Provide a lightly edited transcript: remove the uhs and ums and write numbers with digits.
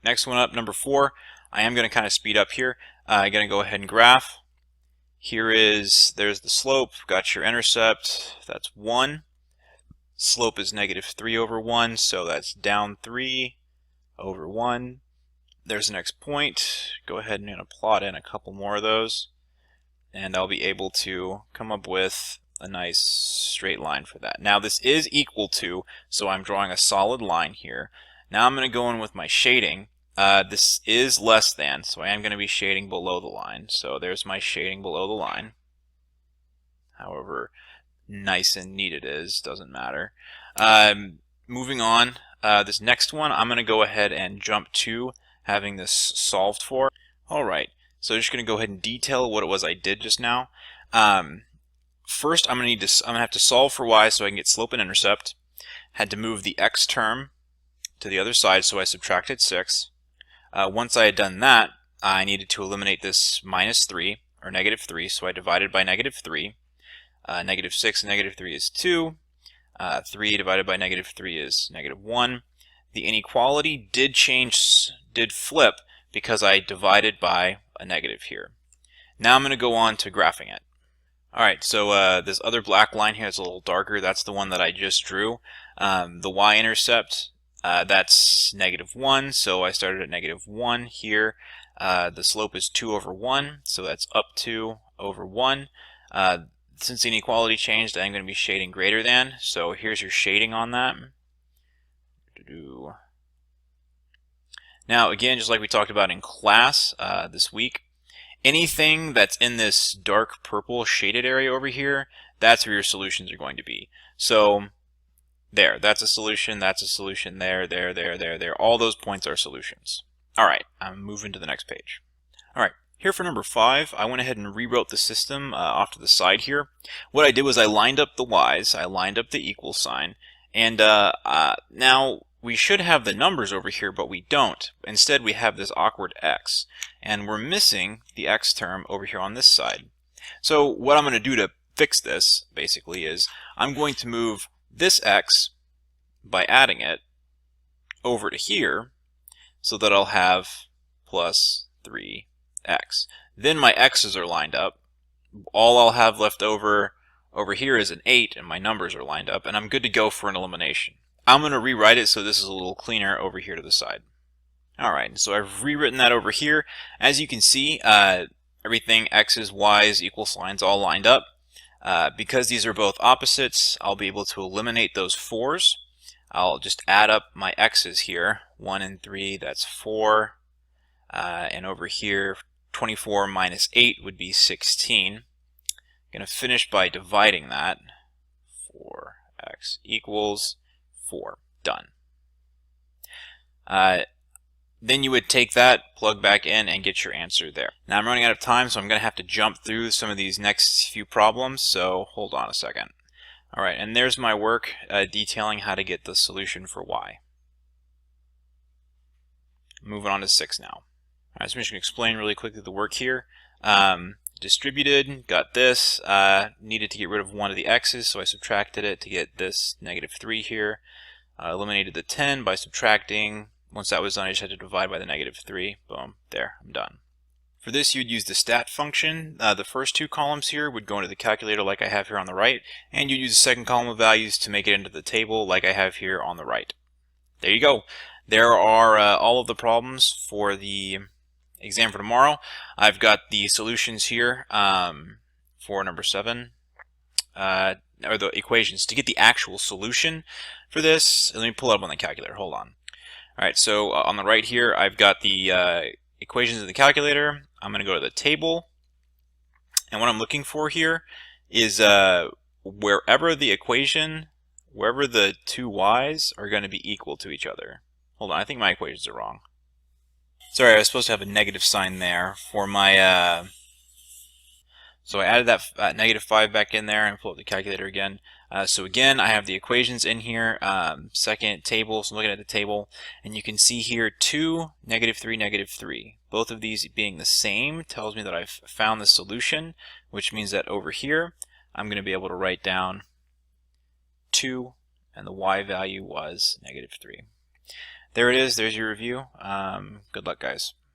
next one up, number 4. I am going to kind of speed up here. I'm going to go ahead and graph. There's the slope, got your intercept, that's 1. Slope is -3/1, so that's down 3/1. There's the next point. Go ahead and plot in a couple more of those, and I'll be able to come up with a nice straight line for that. Now this is equal to, so I'm drawing a solid line here. Now I'm going to go in with my shading. This is less than, so I am going to be shading below the line. So there's my shading below the line. However nice and neat it is, doesn't matter. Moving on, this next one, I'm going to go ahead and jump to having this solved for. Alright, so I'm just going to go ahead and detail what it was I did just now. First, I'm going to have to solve for y so I can get slope and intercept. Had to move the x term to the other side, so I subtracted 6. Once I had done that, I needed to eliminate this -3, or -3, so I divided by -3. -6 and -3 is 2. 3 divided by -3 is -1. The inequality did flip because I divided by a negative here. Now I'm going to go on to graphing it. Alright, so this other black line here is a little darker. That's the one that I just drew. The y-intercept, that's -1, so I started at -1 here. The slope is 2/1, so that's up 2/1. Since the inequality changed, I'm going to be shading greater than, so here's your shading on that. Now again, just like we talked about in class this week, anything that's in this dark purple shaded area over here, that's where your solutions are going to be. So there, that's a solution, there. All those points are solutions. Alright, I'm moving to the next page. Alright, here for number 5, I went ahead and rewrote the system off to the side here. What I did was I lined up the y's, I lined up the equal sign, and now we should have the numbers over here, but we don't. Instead, we have this awkward x, and we're missing the x term over here on this side. So what I'm going to do to fix this, basically, is I'm going to move this x by adding it over to here, so that I'll have plus 3x. Then my x's are lined up. All I'll have left over here is an 8, and my numbers are lined up, and I'm good to go for an elimination. I'm going to rewrite it so this is a little cleaner over here to the side. Alright, so I've rewritten that over here. As you can see, everything x's, y's, equal signs all lined up. Because these are both opposites, I'll be able to eliminate those 4's. I'll just add up my x's here. 1 and 3, that's 4. And over here, 24 minus 8 would be 16. I'm going to finish by dividing that. 4x equals 4. Done. Then you would take that, plug back in, and get your answer there. Now I'm running out of time, so I'm going to have to jump through some of these next few problems, so hold on a second. Alright, and there's my work detailing how to get the solution for y. Moving on to 6 now. Alright, so I'm just going to explain really quickly the work here. Distributed, got this, needed to get rid of one of the x's, so I subtracted it to get this -3 here. Eliminated the 10 by subtracting. Once that was done, I just had to divide by the -3. Boom, there, I'm done. For this, you'd use the stat function. The first 2 columns here would go into the calculator like I have here on the right, and you'd use the second column of values to make it into the table like I have here on the right. There you go. There are all of the problems for the exam for tomorrow. I've got the solutions here for number 7, or the equations. To get the actual solution for this, let me pull it up on the calculator. Hold on. Alright, so on the right here, I've got the equations in the calculator. I'm going to go to the table, and what I'm looking for here is wherever the 2 y's are going to be equal to each other. Hold on, I think my equations are wrong. Sorry, I was supposed to have a negative sign there for my, so I added that -5 back in there and pull up the calculator again. So again, I have the equations in here, second table, so I'm looking at the table, and you can see here 2, -3, -3. Both of these being the same tells me that I've found the solution, which means that over here, I'm going to be able to write down 2, and the y value was -3. there it is. There's your review. Good luck, guys.